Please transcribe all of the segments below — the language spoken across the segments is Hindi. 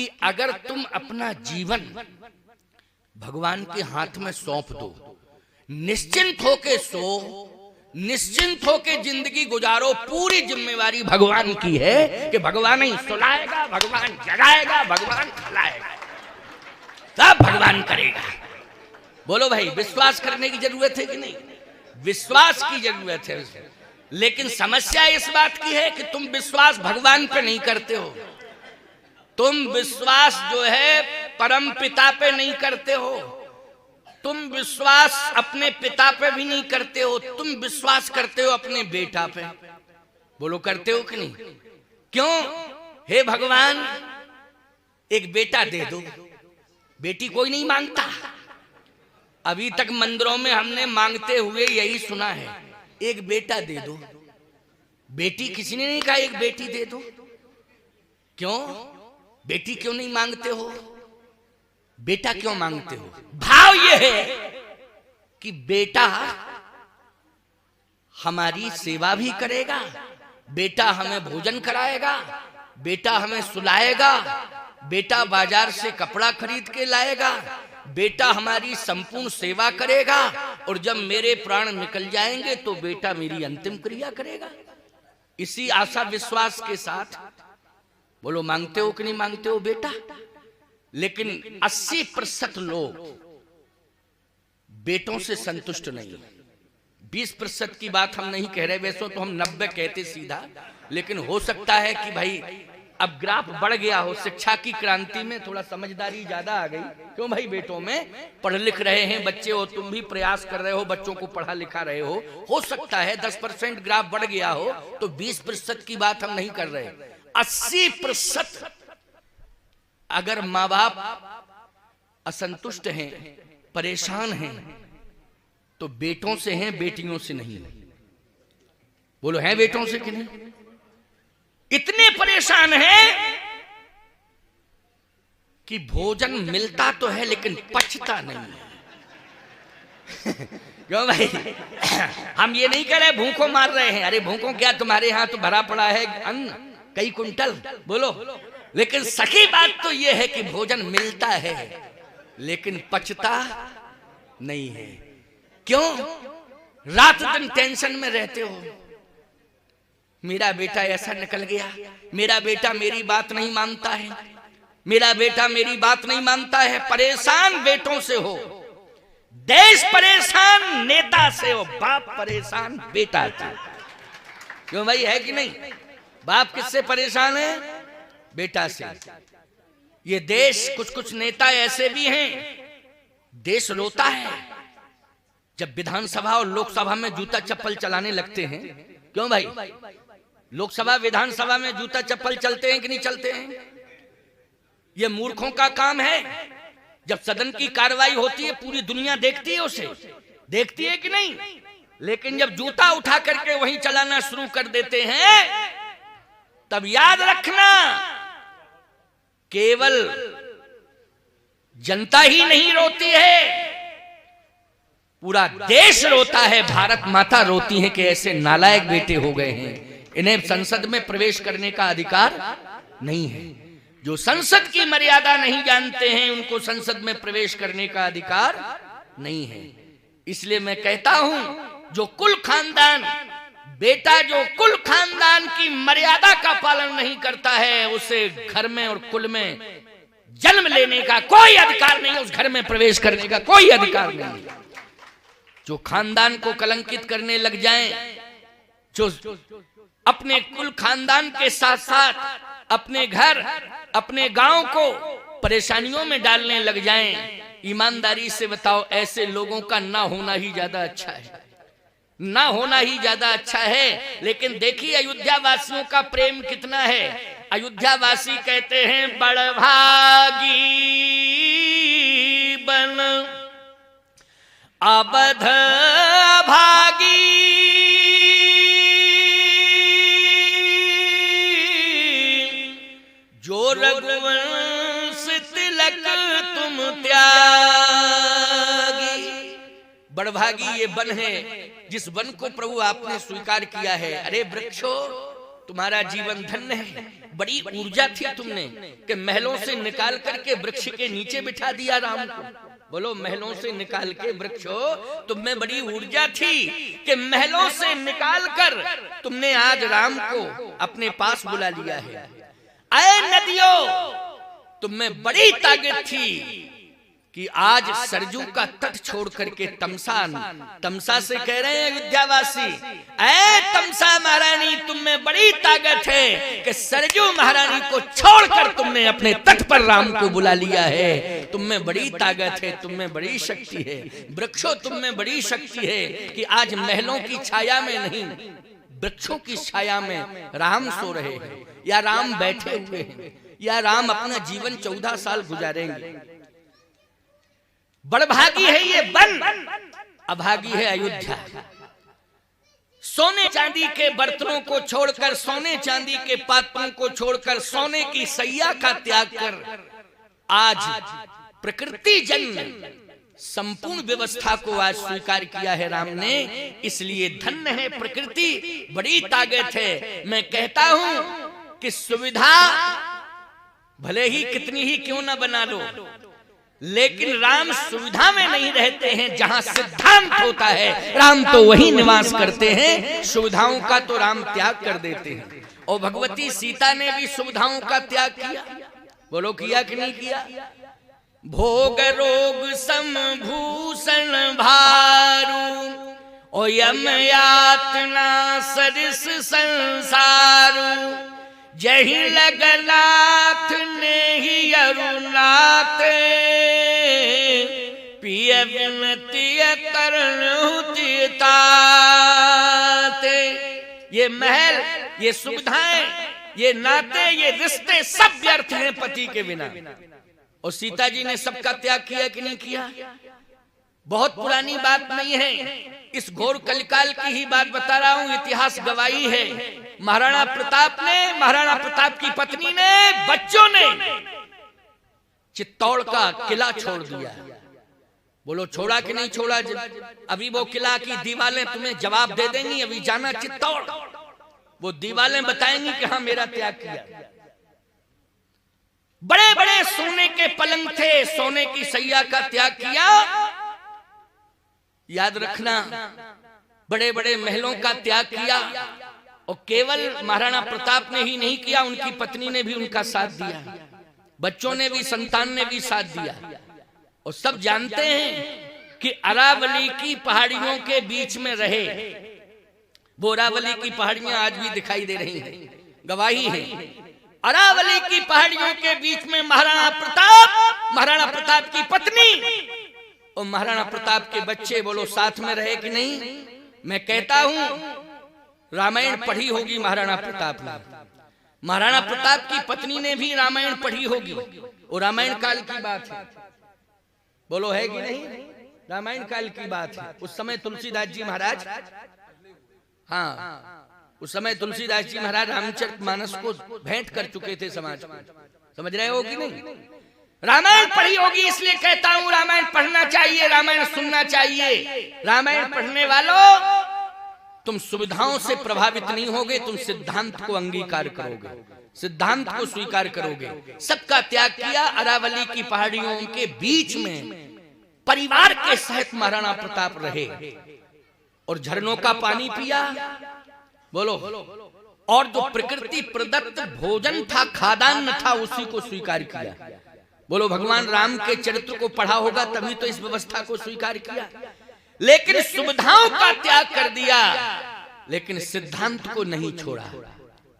कि अगर तुम अपना जीवन भगवान के हाथ में सौंप दो, निश्चिंत होके सो, निश्चिंत होके जिंदगी गुजारो, पूरी जिम्मेवारी भगवान की है कि भगवान ही सुलाएगा, भगवान जगाएगा, भगवान खिलाएगा, सब भगवान करेगा। बोलो भाई, विश्वास करने की जरूरत है कि नहीं? विश्वास की जरूरत है। लेकिन समस्या इस बात की है कि तुम विश्वास भगवान पे नहीं करते हो, तुम विश्वास जो है परम पिता पे नहीं करते हो, तुम विश्वास अपने पिता पे भी नहीं करते हो, तुम विश्वास करते हो अपने बेटा पे। बोलो, करते हो कि नहीं? क्यों? हे भगवान, एक बेटा दे दो। बेटी कोई नहीं मांगता। अभी तक मंदिरों में हमने मांगते हुए यही सुना है, एक बेटा दे दो। बेटी किसी ने नहीं कहा एक बेटी दे दो। क्यों? बेटी क्यों नहीं मांगते हो? बेटा क्यों मांगते हो? भाव यह है कि बेटा हमारी सेवा भी करेगा, बेटा हमें भोजन कराएगा, बेटा हमें सुलाएगा, बेटा बाजार से कपड़ा खरीद के लाएगा, बेटा हमारी संपूर्ण सेवा करेगा, और जब मेरे प्राण निकल जाएंगे तो बेटा मेरी अंतिम क्रिया करेगा। इसी आशा विश्वास के साथ बोलो, मांगते हो कि नहीं मांगते हो बेटा? लेकिन 80% लोग बेटों से संतुष्ट नहीं। 20% की बात हम नहीं कह रहे, वैसे तो हम 90 कहते सीधा, लेकिन हो सकता है कि भाई अब ग्राफ बढ़ गया हो, शिक्षा की क्रांति में थोड़ा समझदारी ज्यादा आ गई। क्यों भाई? बेटों में पढ़ लिख रहे हैं बच्चे हो, तुम भी प्रयास कर रहे हो, बच्चों को पढ़ा लिखा रहे हो सकता है 10% ग्राफ बढ़ गया हो, तो 20% की बात हम नहीं कर रहे। 80% अगर माँ बाप असंतुष्ट हैं, परेशान हैं, तो बेटों से हैं, बेटियों से नहीं। बोलो, हैं बेटों से कि नहीं? इतने परेशान हैं कि भोजन मिलता तो है लेकिन पचता नहीं है। क्यों भाई? हम ये नहीं कह रहे भूखों मार रहे हैं, अरे भूखों क्या, तुम्हारे यहाँ तो भरा पड़ा है अन्न कई कुंटल। बोलो, लेकिन सही बात तो ये है कि भोजन मिलता है लेकिन पचता नहीं है। क्यों? रात दिन टेंशन में रहते हो, मेरा बेटा ऐसा निकल गया, मेरा बेटा मेरी बात नहीं मानता है, मेरा बेटा मेरी बात नहीं मानता है। परेशान बेटों से हो, देश परेशान नेता से हो, बाप परेशान बेटा से। क्यों भाई, है कि नहीं? बाप किससे परेशान है? बेटा से। ये देश, कुछ नेता ऐसे भी हैं, देश रोता है जब विधानसभा और लोकसभा में जूता चप्पल चलाने लगते हैं। क्यों भाई? लोकसभा विधानसभा में जूता चप्पल चलते हैं कि नहीं चलते हैं? ये मूर्खों का काम है। जब सदन की कार्रवाई होती है पूरी दुनिया देखती है, उसे देखती है कि नहीं? लेकिन जब जूता उठा करके वहीं चलाना शुरू कर देते हैं, तब याद रखना, केवल जनता ही नहीं रोती है, पूरा देश रोता है। भारत माता रोती है कि ऐसे नालायक बेटे हो गए हैं, इन्हें संसद में प्रवेश करने का अधिकार नहीं है। जो संसद की मर्यादा नहीं जानते हैं, उनको संसद में प्रवेश करने का अधिकार नहीं है। इसलिए मैं कहता हूं, जो कुल खानदान बेटा जो कुल खानदान की मर्यादा का पालन नहीं करता है, उसे घर में और कुल में जन्म लेने का कोई अधिकार नहीं है, उस घर में प्रवेश करने का कोई अधिकार नहीं। जो खानदान को कलंकित करने लग जाएं, जो अपने कुल खानदान के साथ साथ अपने घर, अपने गांव को परेशानियों में डालने लग जाएं, ईमानदारी से बताओ, ऐसे लोगों का ना होना ही ज्यादा अच्छा है, ना होना ही ज्यादा अच्छा है। लेकिन देखिए अयोध्या वासियों का प्रेम कितना है। अयोध्या वासी कहते हैं, बड़भागी बन अवध भागी, जो रघुवंश तिलक तुम त्यागी। बड़भागी ये वन है जिस वन को प्रभु आपने स्वीकार किया है। अरे वृक्षो, तुम्हारा जीवन धन्य है, बड़ी ऊर्जा थी तुमने कि महलों से निकाल करके वृक्ष के नीचे बिठा दिया राम को। बोलो, महलों से निकाल के वृक्षो, तुम में बड़ी ऊर्जा थी कि महलों से निकाल कर तुमने आज राम को अपने पास बुला लिया है। ऐ नदियों, तुम में बड़ी ताकत थी कि आज सरजू का तट छोड़ करके तमसा से कह रहे हैं विद्यावासी, ऐ तमसा महारानी, तुम में बड़ी ताकत है कि सरजू महारानी को छोड़कर तुमने अपने तट पर राम को बुला लिया है। तुम में बड़ी ताकत है, तुम में बड़ी शक्ति है। वृक्षों, तुम में बड़ी शक्ति है कि आज महलों की छाया में नहीं, वृक्षों की छाया में राम सो रहे हैं, या राम बैठे हुए हैं, या राम अपना जीवन 14 साल गुजारेंगे। बड़भागी है ये वन, अभागी है अयोध्या। सोने चांदी के बर्तनों को छोड़कर, सोने चांदी के पात्रों को छोड़कर, सोने की सैया का त्याग कर आज प्रकृति जन्य संपूर्ण व्यवस्था को आज स्वीकार किया है राम ने। इसलिए धन्य है प्रकृति, बड़ी ताकत है। मैं कहता हूं कि सुविधा भले ही कितनी ही क्यों ना बना लो, लेकिन राम सुविधा में नहीं रहते हैं। जहां सिद्धांत होता है राम तो वहीं निवास करते हैं, सुविधाओं का तो राम त्याग कर देते हैं। और भगवती सीता ने भी सुविधाओं का त्याग किया। बोलो, किया कि नहीं किया? भोग रोग समभूषण भारू, ओ यम यातना सरिस संसारू, जही लगनाथ ने ही अरुनाथ, पिय विनती करण ये महल, ये सुविधाएं, ये नाते, ये रिश्ते सब व्यर्थ हैं पति के बिना। और सीता जी ने सबका त्याग किया कि नहीं किया? बहुत पुरानी बात नहीं है, इस घोर कलिकाल की ही बात बता रहा हूं। इतिहास गवाही है, महाराणा प्रताप ने, महाराणा प्रताप की पत्नी ने, बच्चों ने चित्तौड़ का किला छोड़ दिया। बोलो, छोड़ा कि नहीं छोड़ा? अभी वो किला की दीवारें तुम्हें जवाब दे देंगी। अभी जाना चित्तौड़, वो दीवारें बताएंगी कि हाँ मेरा त्याग किया। बड़े बड़े सोने के पलंग थे, सोने की सैया का त्याग किया। याद रखना, बड़े बड़े महलों का त्याग किया। और केवल महाराणा प्रताप ने ही नहीं किया, उनकी पत्नी ने भी उनका साथ दिया, बच्चों ने भी, संतान ने भी साथ दिया। और सब जानते हैं कि अरावली की पहाड़ियों के बीच में रहे। वो अरावली की पहाड़ियां आज भी दिखाई दे रही हैं, गवाही है। अरावली की पहाड़ियों के बीच में महाराणा प्रताप, महाराणा प्रताप की पत्नी और महाराणा प्रताप के बच्चे, बोलो साथ में रहे कि नहीं? मैं कहता हूं रामायण पढ़ी होगी महाराणा प्रताप ने, महाराणा प्रताप की पत्नी ने भी रामायण पढ़ी होगी। और रामायण काल की बात है, बोलो है कि नहीं? रामायण काल की बात है। उस समय तुलसीदास जी महाराज, हाँ, उस समय तुलसीदास जी महाराज रामचरितमानस को भेंट कर चुके थे समाज को। समझ रहे हो कि नहीं? रामायण पढ़ी होगी, इसलिए कहता हूं रामायण पढ़ना चाहिए, रामायण सुनना चाहिए। रामायण पढ़ने वालों, तुम सुविधाओं से प्रभावित नहीं होगे, तुम सिद्धांत को अंगीकार करोगे, सिद्धांत को स्वीकार करोगे। सबका त्याग किया, अरावली की पहाड़ियों के बीच में परिवार के सहित महाराणा प्रताप रहे और झरनों का पानी पिया। बोलो, और जो प्रकृति प्रदत्त भोजन था, खाद्यान्न था, उसी को स्वीकार किया। बोलो, भगवान राम के चरित्र को पढ़ा होगा तभी तो इस व्यवस्था को स्वीकार किया। लेकिन सुविधाओं का त्याग कर दिया, लेकिन सिद्धांत को नहीं छोड़ा।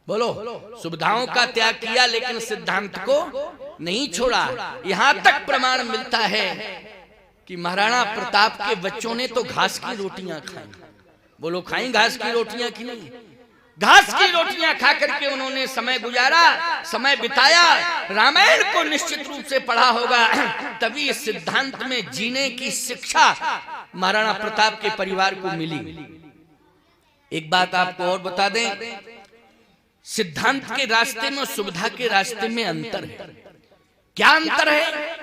बोलो, सुविधाओं का त्याग किया लेकिन सिद्धांत को नहीं छोड़ा। यहां तक प्रमाण मिलता है कि महाराणा प्रताप के बच्चों ने तो घास की रोटियां खाई। बोलो, खाई घास की रोटियां कि नहीं? घास की रोटियां खा करके उन्होंने समय गुजारा, समय बिताया। रामायण को निश्चित रूप से पढ़ा होगा, तभी इस सिद्धांत में जीने की शिक्षा महाराणा प्रताप के परिवार को मिली। एक बात आपको और बता दें, सिद्धांत के रास्ते में और सुविधा के रास्ते में अंतर है। क्या अंतर है?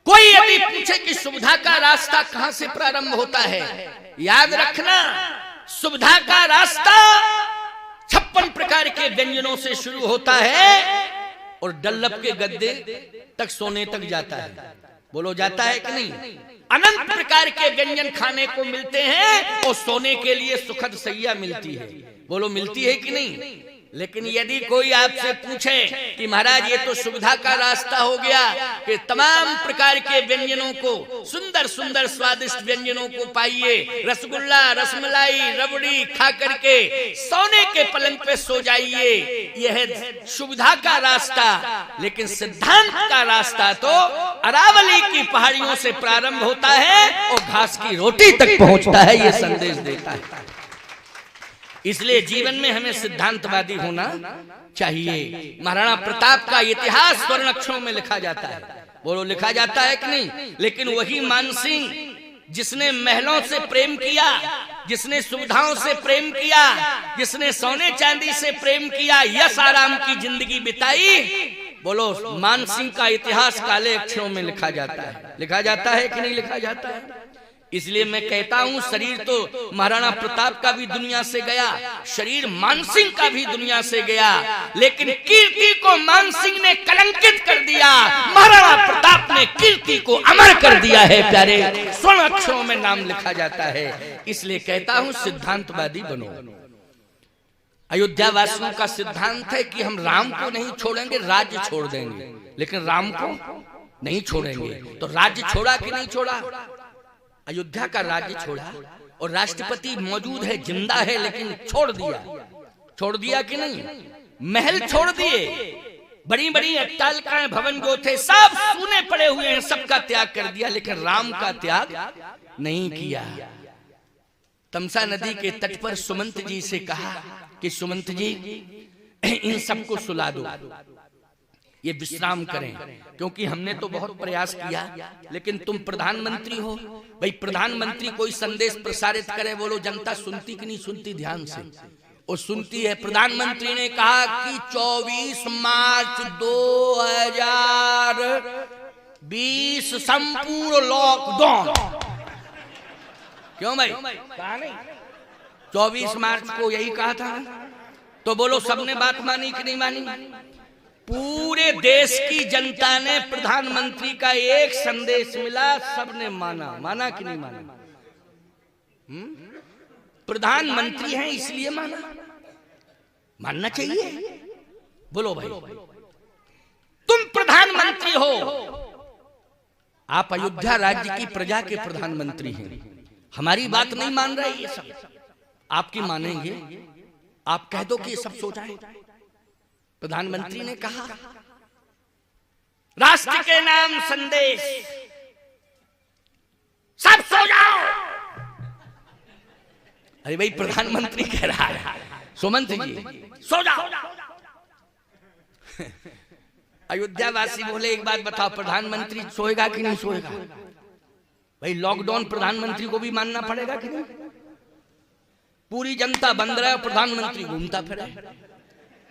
कोई यदि पूछे कि सुविधा का रास्ता कहां से प्रारंभ होता है, याद रखना, सुविधा का रास्ता 56 प्रकार के व्यंजनों से शुरू होता है और डल्लभ के गद्दे तक सोने तक जाता है। बोलो जाता है कि नहीं? अनंत प्रकार के व्यंजन खाने को मिलते हैं और सोने के लिए सुखद सैया मिलती है। बोलो मिलती है कि नहीं? लेकिन यदि कोई आपसे पूछे कि महाराज ये तो सुविधा का रास्ता हो गया कि तमाम प्रकार के व्यंजनों को, सुंदर सुंदर स्वादिष्ट व्यंजनों को पाइए, रसगुल्ला, रसमलाई, रबड़ी खा करके सोने के पलंग पे सो जाइए, यह है सुविधा का रास्ता। लेकिन सिद्धांत का रास्ता तो अरावली की पहाड़ियों से प्रारंभ होता है और घास की रोटी तक पहुंचता है, ये संदेश देता है। इसलिए जीवन में हमें सिद्धांतवादी होना चाहिए। महाराणा प्रताप का इतिहास स्वर्ण अक्षरों में लिखा जाता है। बोलो लिखा जाता है कि नहीं? लेकिन वही मानसिंह जिसने महलों से प्रेम किया, जिसने सुविधाओं से प्रेम किया, जिसने सोने चांदी से प्रेम किया, यश आराम की जिंदगी बिताई, बोलो मानसिंह का इतिहास काले अक्षरों में लिखा जाता है। लिखा जाता है कि नहीं लिखा जाता है? इसलिए मैं कहता हूं शरीर तो महाराणा प्रताप का भी दुनिया से गया, शरीर मानसिंह का भी दुनिया से गया, लेकिन कीर्ति को मानसिंह ने कलंकित कर दिया, महाराणा प्रताप ने कीर्ति को अमर कर दिया है। प्यारे स्वर्ण अक्षरों में नाम लिखा जाता है। इसलिए कहता हूं सिद्धांतवादी बनो। अयोध्या वासियों का सिद्धांत है कि हम राम को नहीं छोड़ेंगे, राज्य छोड़ देंगे, लेकिन राम को नहीं छोड़ेंगे। तो राज्य छोड़ा कि नहीं छोड़ा? अयोध्या का राज्य छोड़ा और राष्ट्रपति मौजूद है, जिंदा है, लेकिन छोड़ दिया। छोड़ दिया कि नहीं? महल छोड़ दिए, बड़ी बड़ी अट्टालिकाएं, भवन जो थे सब सूने पड़े हुए हैं, सबका त्याग कर दिया, लेकिन राम का त्याग नहीं किया। तमसा नदी के तट पर सुमंत जी से कहा कि सुमंत जी इन सबको सुला दो, ये विश्राम करें, क्योंकि हमने तो बहुत प्रयास किया, लेकिन तुम प्रधानमंत्री हो। भाई प्रधानमंत्री कोई संदेश प्रसारित करे, बोलो जनता सुनती कि नहीं सुनती? ध्यान से और सुनती है। प्रधानमंत्री ने कहा कि 24 मार्च 2020 संपूर्ण लॉकडाउन। क्यों भाई? कहा नहीं 24 मार्च को यही कहा था? तो बोलो सबने बात मानी कि नहीं मानी? पूरे देश की जनता ने प्रधानमंत्री का एक संदेश मिला, सबने माना। माना कि नहीं माना? प्रधानमंत्री हैं इसलिए माना, मानना चाहिए। बोलो भाई, तुम प्रधानमंत्री हो, आप अयोध्या राज्य की प्रजा के प्रधानमंत्री हैं, हमारी बात नहीं मान रहे, ये सब आपकी मानेंगे। आप कह दो कि ये सब सो जाए। प्रधानमंत्री ने कहा राष्ट्र के नाम संदेश, सब सो जाओ। अरे भाई प्रधानमंत्री कह रहा है, सुमंत जी सो जाओ। अयोध्या वासी बोले एक बात बताओ, प्रधानमंत्री सोएगा कि नहीं सोएगा? भाई लॉकडाउन प्रधानमंत्री को भी मानना पड़ेगा कि नहीं? पूरी जनता बंद रहे, प्रधानमंत्री घूमता फिरे,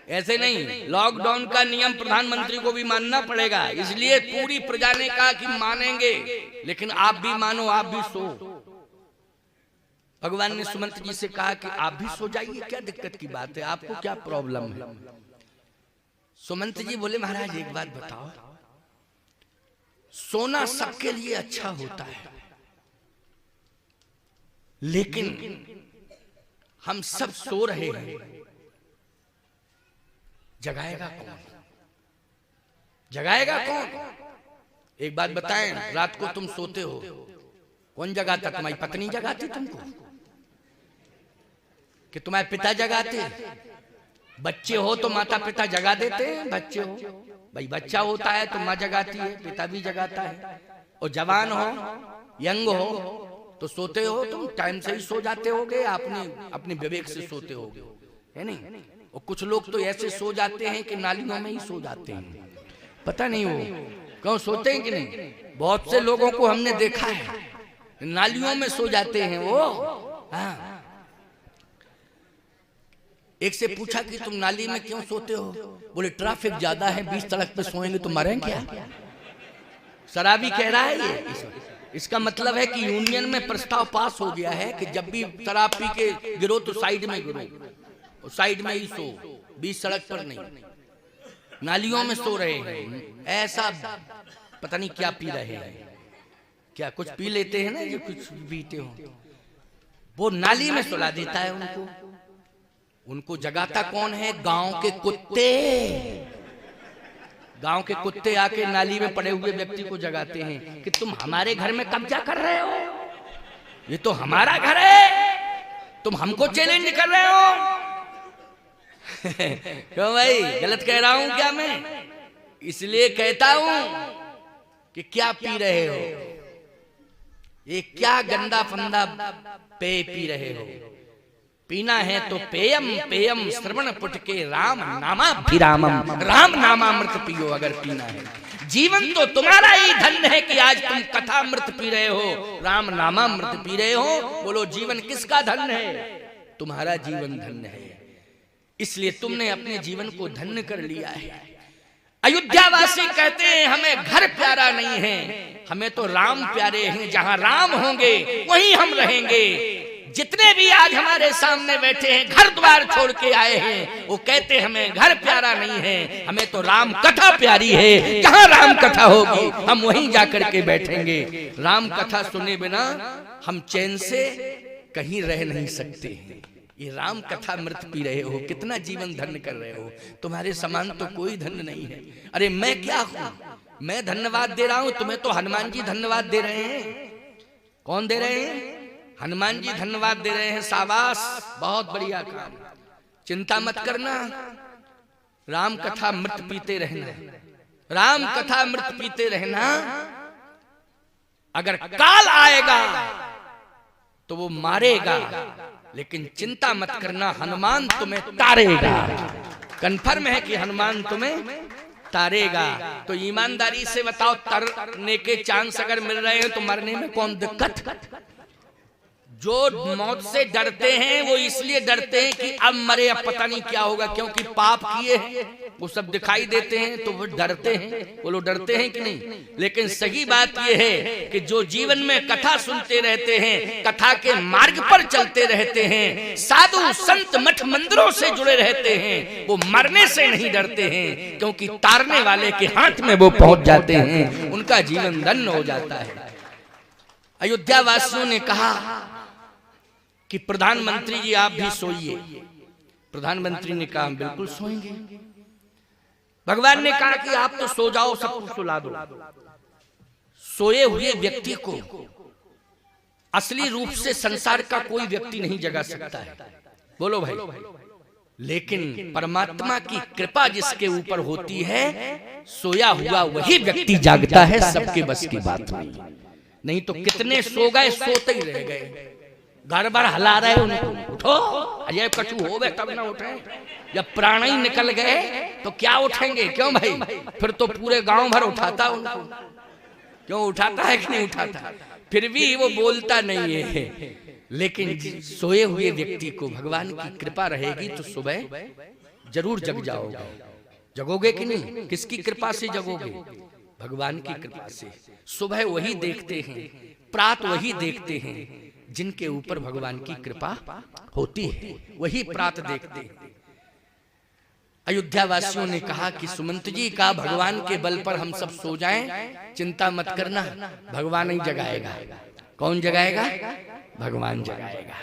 ऐसे नहीं। लॉकडाउन का नियम प्रधानमंत्री को भी मानना पड़ेगा। इसलिए पूरी प्रजा ने कहा कि मानेंगे, लेकिन आप भी मानो, आप भी सो। भगवान ने सुमंत जी से कहा कि आप भी सो जाइए, क्या दिक्कत की बात है, आपको क्या प्रॉब्लम है? सुमंत जी बोले महाराज एक बात बताओ, सोना सबके लिए अच्छा होता है, लेकिन हम सब सो रहे हैं, जगाएगा कौन? जगाएगा कौन? एक बात बताएं, रात को तुम सोते हो, कौन जगाता? तुम्हारी पत्नी जगाती तुमको कि तुम्हारे पिता जगाते? बच्चे हो तो माता पिता जगा देते हैं, बच्चे हो भाई, बच्चा होता है तो माँ जगाती है, पिता भी जगाता है। और जवान हो, यंग हो तो सोते हो, तुम टाइम से ही सो जाते होगे, अपने विवेक से सोते होगे, है नहीं? और कुछ लोग तो ऐसे सो जाते हैं कि नालियों में ही सो जाते हैं, पता नहीं वो क्यों सोते हैं कि नहीं। बहुत से लोगों को हमने देखा है नालियों में सो जाते हैं वो। हाँ, एक से पूछा कि तुम नाली में क्यों सोते हो? बोले ट्रैफिक ज्यादा है, 20 सड़क पे सोएंगे तो मरेंगे क्या? शराबी कह रहा है ये। इसका मतलब है कि यूनियन में प्रस्ताव पास हो गया है कि जब भी शराब पी के गिरो तो साइड में गिरो, और साइड में ही सो, बीच सड़क पर नहीं, नालियों में सो रहे हैं। ऐसा पता नहीं क्या पी रहे हैं, क्या कुछ पी लेते हैं ना जो कुछ पीते हो, वो नाली में सुला देता है उनको। उनको जगाता कौन है? गांव के कुत्ते। गांव के कुत्ते आके नाली में पड़े हुए व्यक्ति को जगाते हैं कि तुम हमारे घर में कब्जा कर रहे हो, ये तो हमारा घर है, तुम हमको चैलेंज कर रहे हो। क्यों भाई, गलत कह रहा हूं क्या मैं? इसलिए कहता हूं कि क्या पी रहे हो, ये क्या गंदा फंदा पेय पी रहे हो। पीना है तो पेयम पेयम श्रवण पुटके राम नामाभिरामम, राम नामामृत पियो अगर पीना है। जीवन तो तुम्हारा ही धन है कि आज तुम कथामृत पी रहे हो, राम नामामृत पी रहे हो। बोलो जीवन किसका धन है? तुम्हारा जीवन धन्य है, इसलिए तुमने अपने जीवन को धन्य कर लिया है। अयोध्यावासी कहते हैं हमें घर प्यारा नहीं है, हमें तो राम प्यारे हैं, जहां राम होंगे वहीं हम रहेंगे। जितने भी आज हमारे सामने बैठे हैं घर द्वार छोड़ के आए हैं, वो कहते हमें घर प्यारा नहीं है, हमें तो राम कथा प्यारी है, जहां राम कथा होगी हम वहीं जाकर के बैठेंगे। राम कथा सुने बिना हम चैन से कहीं रह नहीं सकते हैं। ये राम कथा मृत पी रहे हो, कितना जीवन धन्य कर रहे हो, तुम्हारे समान तो कोई धन्य नहीं है। अरे मैं क्या हूं, मैं धन्यवाद दे रहा हूं, तुम्हें तो हनुमान जी धन्यवाद दे रहे हैं। कौन दे रहे हैं? हनुमान जी धन्यवाद दे रहे हैं। शाबाश, बहुत बढ़िया काम, चिंता मत करना, राम कथा मृत पीते रहना, राम कथा मृत पीते रहना। अगर काल आएगा तो वो मारेगा, लेकिन चिंता मत करना, हनुमान तुम्हें तारेगा। कन्फर्म है कि हनुमान तुम्हें तारेगा। तो ईमानदारी से बताओ, तरने के चांस अगर मिल रहे हैं तो मरने में कौन दिक्कत? जो मौत से डरते हैं वो इसलिए डरते हैं कि अब मरे, अब पता नहीं क्या होगा, क्योंकि पाप किए हैं वो सब दिखाई देते हैं, तो वो डरते हैं। वो लोग डरते हैं कि नहीं? लेकिन सही बात ये है कि जो जीवन में कथा सुनते रहते हैं, कथा के मार्ग पर चलते रहते हैं, साधु संत मठ मंदिरों से जुड़े रहते हैं, वो मरने से नहीं डरते हैं, क्योंकि तारने वाले के हाथ में वो पहुंच जाते हैं, उनका जीवन धन्य हो जाता है। अयोध्या वासियों ने कहा कि प्रधानमंत्री जी आप भी सोइए। प्रधानमंत्री ने कहा हम बिल्कुल सोएंगे। भगवान ने कहा कि आप तो सो जाओ, सबको सुला दो। सोए हुए व्यक्ति को असली रूप से संसार का कोई व्यक्ति नहीं जगा सकता है, बोलो भाई। लेकिन परमात्मा की कृपा जिसके ऊपर होती है, सोया हुआ वही व्यक्ति जागता है, सबके बस की बात नहीं तो कितने सो गए, सोते ही रह गए। घर बार हिला रहे उनको, उठो अजय कछु हो गए तब ना उठे। जब प्राण ही निकल गए तो क्या उठेंगे? क्यों भाई? फिर तो पूरे गांव भर उठाता उनको। क्यों उठाता है कि नहीं उठाता? फिर भी वो बोलता नहीं है। लेकिन सोए हुए व्यक्ति को भगवान की कृपा रहेगी तो सुबह जरूर जग जाओगे। जगोगे कि नहीं? किसकी कृपा से जगोगे? भगवान की कृपा से। सुबह वही देखते हैं, प्रात वही देखते हैं जिनके ऊपर भगवान की कृपा होती है, वही प्रात देखते हैं। अयोध्या वासियों ने कहा कि सुमंत जी का भगवान के बल पर हम सब सो जाएं, चिंता मत करना, भगवान ही जगाएगा। कौन जगाएगा? भगवान जगाएगा।